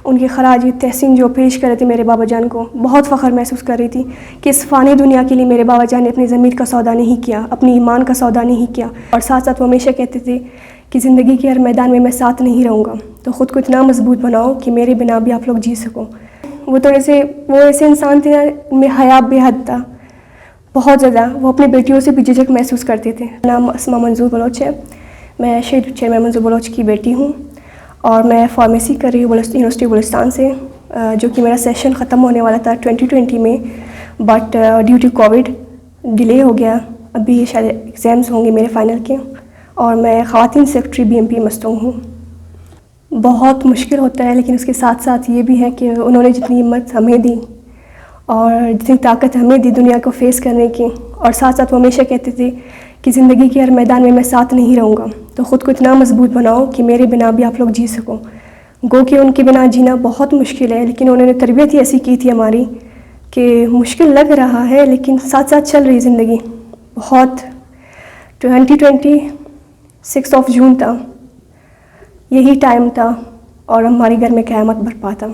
ان کی خراج تحسین جو پیش کر رہے تھے میرے بابا جان کو، بہت فخر محسوس کر رہی تھی کہ اس فانی دنیا کے لیے میرے بابا جان نے اپنی ضمیر کا سودا نہیں کیا، اپنی ایمان کا سودا نہیں کیا، اور ساتھ ساتھ وہ ہمیشہ کہتے تھے کہ زندگی کے ہر میدان میں ساتھ نہیں رہوں گا، تو خود کو اتنا مضبوط بناؤ کہ میرے بنا بھی آپ لوگ جی سکو۔ وہ ایسے انسان تھے ان میں حیا بے حد تھا، بہت زیادہ۔ وہ اپنی بیٹیوں سے بھی جھجک محسوس کرتے تھے۔ نام اسما منظور بلوچ ہے، میں شہید چیئرمین منظور بلوچ کی بیٹی ہوں، اور میں فارمیسی کر رہی ہوں یونیورسٹی بلوچستان سے، جو کہ میرا سیشن ختم ہونے والا تھا 2020 میں، but due to covid delay ہو گیا۔ ابھی شاید ایگزامس ہوں گے میرے فائنل کے، اور میں خواتین سیکرٹری BMP مستونگ ہوں۔ بہت مشکل ہوتا ہے، لیکن اس کے ساتھ ساتھ یہ بھی ہے کہ انہوں نے جتنی ہمت ہمیں دی اور جتنی طاقت ہمیں دی دنیا کو فیس کرنے کی، اور ساتھ ساتھ وہ ہمیشہ کہتے تھے کہ زندگی کے ہر میدان میں ساتھ نہیں رہوں گا، تو خود کو اتنا مضبوط بناؤ کہ میرے بنا بھی آپ لوگ جی سکو۔ گو کہ ان کے بنا جینا بہت مشکل ہے، لیکن انہوں نے تربیت ہی ایسی کی تھی ہماری کہ مشکل لگ رہا ہے لیکن ساتھ ساتھ چل رہی زندگی۔ بہت 2020 6 جون تھا، یہی ٹائم تھا، اور ہمارے گھر میں قیامت برپا تھا۔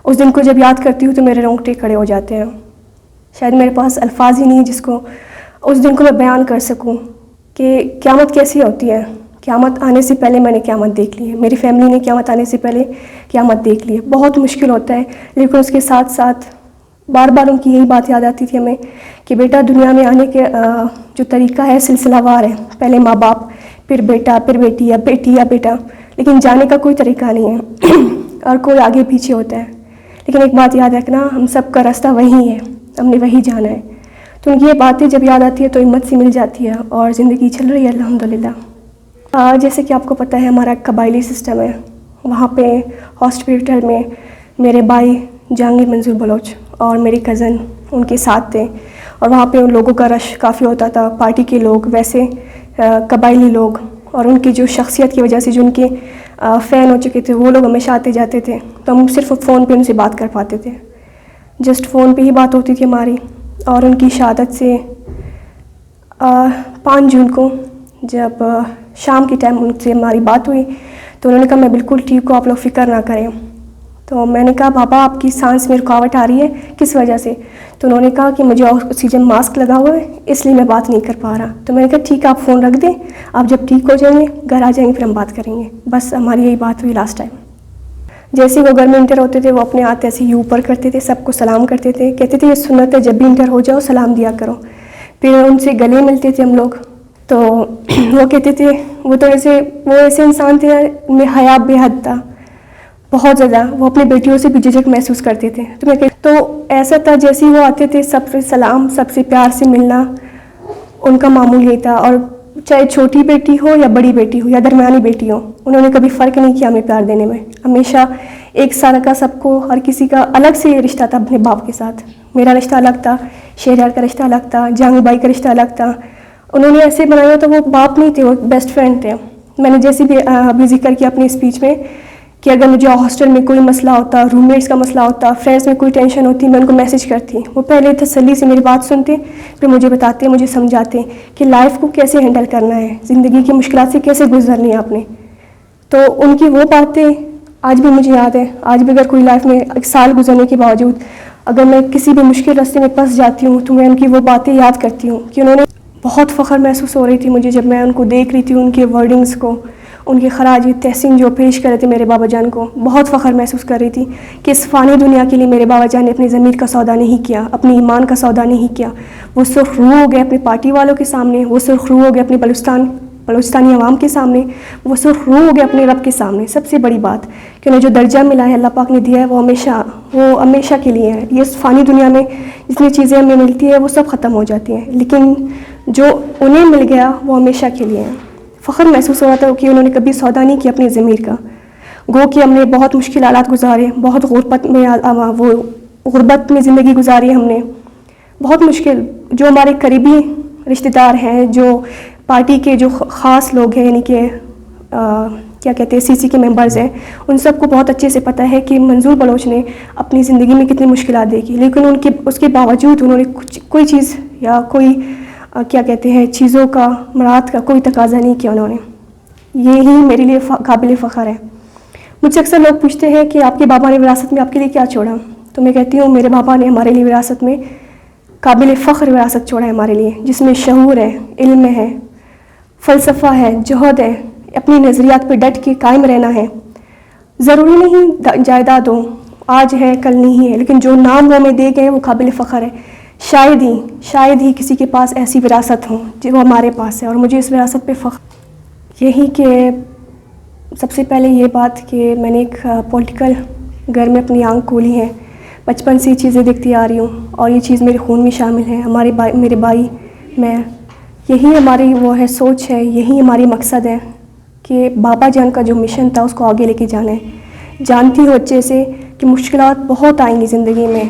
اس دن کو جب یاد کرتی ہوں تو میرے رونگٹے کھڑے ہو جاتے ہیں۔ شاید میرے پاس الفاظ ہی نہیں جس کو اس دن کو میں بیان کر سکوں کہ قیامت کیسی ہوتی ہے۔ قیامت آنے سے پہلے میں نے قیامت دیکھ لی ہے، میری فیملی نے قیامت آنے سے پہلے قیامت دیکھ لی ہے۔ بہت مشکل ہوتا ہے، لیکن اس کے ساتھ ساتھ بار بار ان کی یہی بات یاد آتی تھی ہمیں کہ بیٹا دنیا میں آنے کے جو طریقہ ہے سلسلہ وار ہے، پہلے ماں باپ، پھر بیٹا، پھر بیٹی یا بیٹی یا بیٹا، لیکن جانے کا کوئی طریقہ نہیں ہے اور کوئی آگے پیچھے ہوتا ہے۔ لیکن ایک بات یاد رکھنا، ہم سب کا راستہ وہی ہے، ہم نے وہی جانا ہے۔ تو ان کی یہ باتیں جب یاد آتی ہے تو ہمت سی مل جاتی ہے، اور زندگی چل رہی ہے الحمدللہ۔ جیسے کہ آپ کو پتہ ہے ہمارا قبائلی سسٹم ہے، وہاں پہ ہاسپٹل میں میرے بھائی جہانگیر منظور بلوچ اور میری کزن ان کے ساتھ تھے، اور وہاں پہ ان لوگوں کا رش کافی ہوتا تھا، پارٹی کے لوگ، ویسے قبائلی لوگ، اور ان کی جو شخصیت کی وجہ سے جو ان کے فین ہو چکے تھے وہ لوگ ہمیشہ آتے جاتے تھے، تو ہم صرف فون پہ ان سے بات کر پاتے تھے، جسٹ فون پہ ہی بات ہوتی تھی ہماری۔ اور ان کی شہادت سے 5 جون کو جب شام کے ٹائم ان سے ہماری بات ہوئی تو انہوں نے کہا میں بالکل ٹھیک ہوں، آپ لوگ فکر نہ کریں۔ تو میں نے کہا بابا آپ کی سانس میں رکاوٹ آ رہی ہے کس وجہ سے؟ تو انہوں نے کہا کہ مجھے آکسیجن ماسک لگا ہوا ہے اس لیے میں بات نہیں کر پا رہا۔ تو میں نے کہا ٹھیک ہے آپ فون رکھ دیں، آپ جب ٹھیک ہو جائیں گے گھر آ جائیں گے پھر ہم بات کریں گے۔ بس ہماری یہی بات ہوئی لاسٹ ٹائم۔ جیسے وہ گھر میں انٹر ہوتے تھے وہ اپنے ہاتھ ایسے ہی اوپر کرتے تھے، سب کو سلام کرتے تھے، کہتے تھے یہ سنت ہے جب بھی انٹر ہو جاؤ سلام دیا کرو۔ پھر ان سے گلے ملتے تھے ہم لوگ، تو وہ کہتے تھے وہ ایسے انسان تھے ان میں حیا بے حد تھا، بہت زیادہ۔ وہ اپنی بیٹیوں سے بھی جھجک محسوس کرتے تھے، تو ایسا تھا جیسے ہی وہ آتے تھے سب سے سلام، سب سے پیار سے ملنا ان کا معمول یہ تھا، اور چاہے چھوٹی بیٹی ہو یا بڑی بیٹی ہو یا درمیانی بیٹی ہو، انہوں نے کبھی فرق نہیں کیا ہمیں پیار دینے میں۔ ہمیشہ ایک سارا کا سب کو، ہر کسی کا الگ سے رشتہ تھا اپنے باپ کے ساتھ۔ میرا رشتہ الگ تھا، شہریار کا رشتہ الگ تھا، جہانگیر بھائی کا رشتہ الگ تھا۔ انہوں نے ایسے بنایا تو وہ باپ نہیں تھے، وہ بیسٹ فرینڈ تھے۔ میں نے جیسے بھی ابھی ذکر کیا اپنی اسپیچ میں کہ اگر مجھے ہاسٹل میں کوئی مسئلہ ہوتا، روم میٹس کا مسئلہ ہوتا، فرینڈس میں کوئی ٹینشن ہوتی، میں ان کو میسج کرتی، وہ پہلے تسلی سے میری بات سنتے، پھر مجھے بتاتے، مجھے سمجھاتے کہ لائف کو کیسے ہینڈل کرنا ہے، زندگی کی مشکلات سے کیسے گزرنی ہے آپ نے۔ تو ان کی وہ باتیں آج بھی مجھے یاد ہے۔ آج بھی اگر کوئی لائف میں 1 سال گزرنے کے باوجود اگر میں کسی بھی مشکل راستے میں پھنس جاتی ہوں تو میں ان کی وہ باتیں یاد کرتی ہوں کہ انہوں نے بہت فخر محسوس ہو رہی تھی مجھے جب میں ان کو دیکھ رہی تھی، ان کے ورڈنگز کو، ان کی خراج تحسین جو پیش کر رہے تھے میرے بابا جان کو، بہت فخر محسوس کر رہی تھی کہ اس فانی دنیا کے لیے میرے بابا جان نے اپنی ضمیر کا سودا نہیں کیا، اپنی ایمان کا سودا نہیں کیا۔ وہ سرخ روح ہو گئے اپنی پارٹی والوں کے سامنے، وہ سرخ روح ہو گئے اپنے بلوچستانی عوام کے سامنے، وہ سرخ روح ہو گئے اپنے رب کے سامنے۔ سب سے بڑی بات کہ انہیں جو درجہ ملا ہے اللہ پاک نے دیا ہے وہ ہمیشہ کے لیے ہے۔ یہ فانی دنیا میں جتنی چیزیں ہمیں ملتی ہے وہ سب ختم ہو جاتی ہیں، لیکن جو انہیں مل گیا وہ ہمیشہ کے لیے ہے۔ فخر محسوس ہو رہا تھا کہ انہوں نے کبھی سودا نہیں کیا اپنی ضمیر کا۔ گو کہ ہم نے بہت مشکل حالات گزارے، بہت غربت میں زندگی گزاری ہم نے، بہت مشکل۔ جو ہمارے قریبی رشتہ دار ہیں، جو پارٹی کے جو خاص لوگ ہیں، یعنی کہ کیا کہتے ہیں CC کے ممبرز ہیں، ان سب کو بہت اچھے سے پتہ ہے کہ منظور بلوچ نے اپنی زندگی میں کتنی مشکلات دیکھی، لیکن اس کے باوجود انہوں نے کوئی چیز یا کوئی کیا کہتے ہیں چیزوں کا، مراد کا کوئی تقاضا نہیں کیا انہوں نے۔ یہی میرے لیے قابل فخر ہے۔ مجھ سے اکثر لوگ پوچھتے ہیں کہ آپ کے بابا نے وراثت میں آپ کے لیے کیا چھوڑا، تو میں کہتی ہوں میرے بابا نے ہمارے لیے وراثت میں قابل فخر وراثت چھوڑا ہے ہمارے لیے، جس میں شعور ہے، علم ہے، فلسفہ ہے، جہد ہے، اپنی نظریات پہ ڈٹ کے قائم رہنا ہے. ضروری نہیں جائیداد ہو، آج ہے کل نہیں ہے، لیکن جو نام وہ ہمیں دے گئے وہ قابل فخر ہے. شاید ہی کسی کے پاس ایسی وراثت ہو جو ہمارے پاس ہے، اور مجھے اس وراثت پہ فخر یہی کہ سب سے پہلے یہ بات کہ میں نے ایک پولیٹیکل گھر میں اپنی آنکھ کھولی ہے. بچپن سے یہ چیزیں دیکھتی آ رہی ہوں اور یہ چیز میرے خون میں شامل ہے. میرے بھائی، میں، یہی ہماری وہ ہے سوچ ہے، یہی ہماری مقصد ہے کہ بابا جان کا جو مشن تھا اس کو آگے لے کے جانا ہے. جانتی ہوں اچھے سے کہ مشکلات بہت آئیں گی زندگی میں،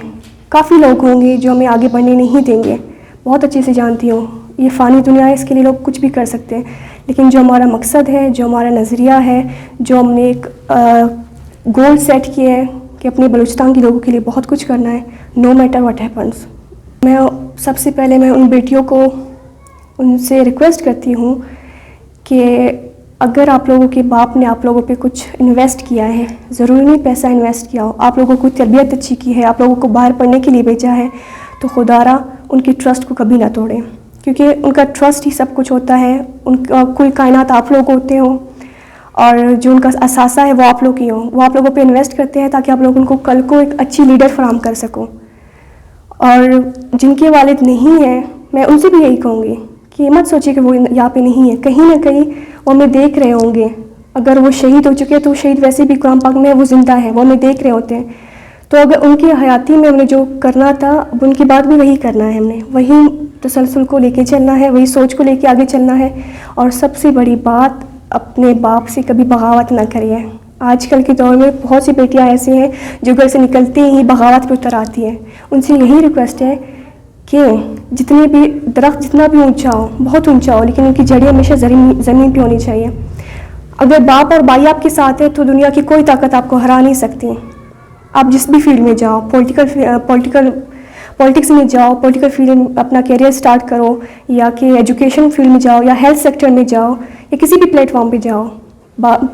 کافی لوگ ہوں گے جو ہمیں آگے بڑھنے نہیں دیں گے، بہت اچھے سے جانتی ہوں. یہ فانی دنیا ہے، اس کے لیے لوگ کچھ بھی کر سکتے ہیں، لیکن جو ہمارا مقصد ہے، جو ہمارا نظریہ ہے، جو ہم نے ایک گول سیٹ کیا ہے کہ اپنے بلوچستان کے لوگوں کے لیے بہت کچھ کرنا ہے، نو میٹر واٹ ہیپنس. میں سب سے پہلے میں ان بیٹیوں کو ان سے ریکویسٹ کرتی ہوں کہ اگر آپ لوگوں کے باپ نے آپ لوگوں پہ کچھ انویسٹ کیا ہے، ضروری نہیں پیسہ انویسٹ کیا ہو، آپ لوگوں کو تربیت اچھی کی ہے، آپ لوگوں کو باہر پڑھنے کے لیے بھیجا ہے، تو خدا را ان کی ٹرسٹ کو کبھی نہ توڑیں، کیونکہ ان کا ٹرسٹ ہی سب کچھ ہوتا ہے. ان کا کوئی کائنات آپ لوگ ہوتے ہوں، اور جو ان کا اثاثہ ہے وہ آپ لوگ ہی ہوں. وہ آپ لوگوں پہ انویسٹ کرتے ہیں تاکہ آپ لوگ ان کو کل کو ایک اچھی لیڈر فراہم کر سکو. اور جن کے والد نہیں ہیں، میں ان سے بھی یہی کہوں گی کہ مت سوچیں کہ وہ یہاں پہ نہیں ہے، کہیں نہ کہیں وہ ہمیں دیکھ رہے ہوں گے. اگر وہ شہید ہو چکے تو شہید ویسے بھی قرآن پاک میں وہ زندہ ہے، وہ ہمیں دیکھ رہے ہوتے ہیں. تو اگر ان کی حیاتی میں ہم نے جو کرنا تھا، اب ان کے بعد بھی وہی کرنا ہے، ہم نے وہی تسلسل کو لے کے چلنا ہے، وہی سوچ کو لے کے آگے چلنا ہے. اور سب سے بڑی بات، اپنے باپ سے کبھی بغاوت نہ کریے. آج کل کے دور میں بہت سی بیٹیاں ایسی ہیں جو گھر سے نکلتے ہی بغاوت پہ اتر آتی ہیں. ان سے یہی ریکویسٹ ہے کہ جتنے بھی درخت جتنا بھی اونچا ہو، بہت اونچا ہو، لیکن ان کی جڑیں ہمیشہ زمین پہ ہونی چاہیے. اگر باپ اور بھائی آپ کے ساتھ ہیں تو دنیا کی کوئی طاقت آپ کو ہرا نہیں سکتی. آپ جس بھی فیلڈ میں جاؤ، پولیٹکس میں جاؤ، پولیٹیکل فیلڈ میں اپنا کیریئر سٹارٹ کرو، یا کہ ایجوکیشن فیلڈ میں جاؤ، یا ہیلتھ سیکٹر میں جاؤ، یا کسی بھی پلیٹ فارم پہ جاؤ،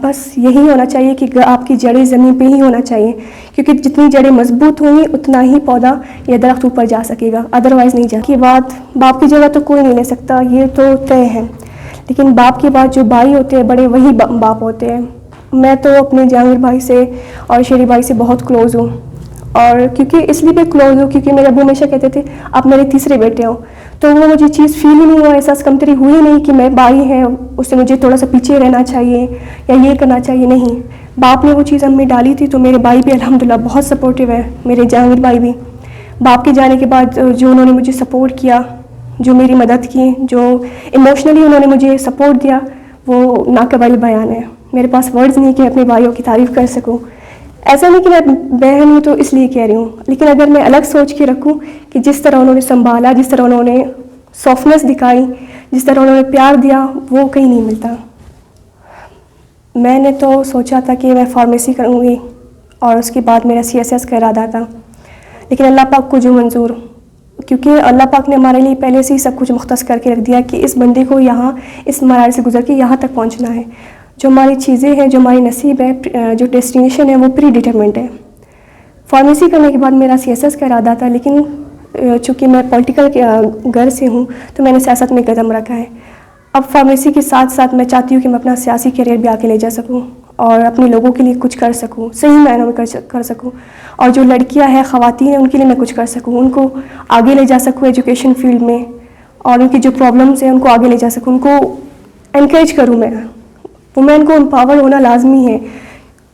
بس یہی ہونا چاہیے کہ آپ کی جڑیں زمین پہ ہی ہونا چاہیے، کیونکہ جتنی جڑیں مضبوط ہوں گی اتنا ہی پودا یا درخت اوپر جا سکے گا، ادروائز نہیں جا. کی بات باپ کی جگہ تو کوئی نہیں لے سکتا، یہ تو طے ہے، لیکن باپ کے بعد جو بھائی ہوتے ہیں بڑے، وہی باپ ہوتے ہیں. میں تو اپنے جہانگیر بھائی سے اور شیری بھائی سے بہت کلوز ہوں، اور کیونکہ اس لیے بھی کلوز ہوں کیونکہ میرے ابو ہمیشہ کہتے تھے آپ میرے تیسرے بیٹے ہو. تو وہ مجھے چیز فیل ہی نہیں ہوا، احساس کمتری ہوئی نہیں کہ میں بھائی ہے اس سے مجھے تھوڑا سا پیچھے رہنا چاہیے یا یہ کرنا چاہیے. نہیں، باپ نے وہ چیز ہم میں ڈالی تھی، تو میرے بھائی بھی الحمدللہ بہت سپورٹیو ہے، میرے جہانگیر بھائی بھی. باپ کے جانے کے بعد جو انہوں نے مجھے سپورٹ کیا، جو میری مدد کی، جو ایموشنلی انہوں نے مجھے سپورٹ دیا، وہ ناقابل بیان ہے. میرے پاس ورڈز نہیں کہ اپنے بھائیوں کی تعریف کر سکوں. ایسا نہیں کہ میں بہن ہوں تو اس لیے کہہ رہی ہوں، لیکن اگر میں الگ سوچ کے رکھوں کہ جس طرح انہوں نے سنبھالا، جس طرح انہوں نے سافٹنس دکھائی، جس طرح انہوں نے پیار دیا، وہ کہیں نہیں ملتا. میں نے تو سوچا تھا کہ میں فارمیسی کروں گی اور اس کے بعد میرا CSS کا ارادہ تھا، لیکن اللہ پاک کو جو منظور، کیونکہ اللہ پاک نے ہمارے لیے پہلے سے ہی سب کچھ مختص کر کے رکھ دیا کہ اس بندے کو یہاں اس مراحل سے گزر کے یہاں تک پہنچنا ہے. جو ہماری چیزیں ہیں، جو ہماری نصیب ہے، جو ڈیسٹینیشن ہے، وہ پری ڈیٹرمنٹ ہے. فارمیسی کرنے کے بعد میرا CSS کا ارادہ تھا، لیکن چونکہ میں پولیٹیکل گھر سے ہوں تو میں نے سیاست میں قدم رکھا ہے. اب فارمیسی کے ساتھ ساتھ میں چاہتی ہوں کہ میں اپنا سیاسی کیریئر بھی آگے لے جا سکوں اور اپنے لوگوں کے لیے کچھ کر سکوں، صحیح معنوں میں کر سکوں. اور جو لڑکیاں ہیں، خواتین ہیں، ان کے لیے میں کچھ کر سکوں، ان کو آگے لے جا سکوں ایجوکیشن فیلڈ میں، اور ان کی جو پرابلمس ہیں ان کو آگے لے جا سکوں، ان کو انکریج کروں. میں وومین کو امپاور ہونا لازمی ہے.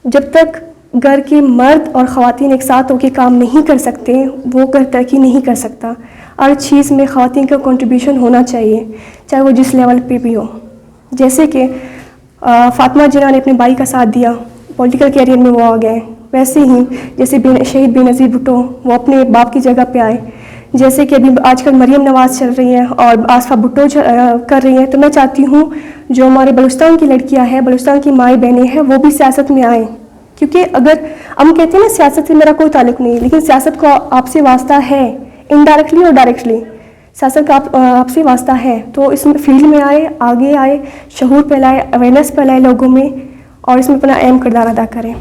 جب تک گھر کے مرد اور خواتین ایک ساتھ ہو کے کام نہیں کر سکتے، وہ گھر ترقی نہیں کر سکتا. ہر چیز میں خواتین کا کنٹریبیوشن ہونا چاہیے، چاہے وہ جس لیول پہ بھی ہو. جیسے کہ فاطمہ جناح نے اپنے بھائی کا ساتھ دیا، پولیٹیکل کیریئر میں وہ آ گئے، ویسے ہی جیسے شہید بے نظیر بھٹو وہ اپنے باپ کی جگہ پہ آئے، جیسے کہ ابھی آج کل مریم نواز چل رہی ہیں اور آصفہ بھٹو کر رہی ہیں. تو میں چاہتی ہوں جو ہمارے بلوچستان کی لڑکیاں ہیں، بلوچستان کی مائیں بہنیں ہیں، وہ بھی سیاست میں آئیں. کیونکہ اگر ہم کہتے ہیں نا سیاست سے میرا کوئی تعلق نہیں، لیکن سیاست کو آپ سے واسطہ ہے، انڈائریکٹلی اور ڈائریکٹلی سیاست کا آپ سے واسطہ ہے. تو اس فیلڈ میں آئے، آگے آئے، شعور پھیلائے، اویئرنیس پھیلائے لوگوں میں، اور اس میں اپنا اہم کردار ادا کریں.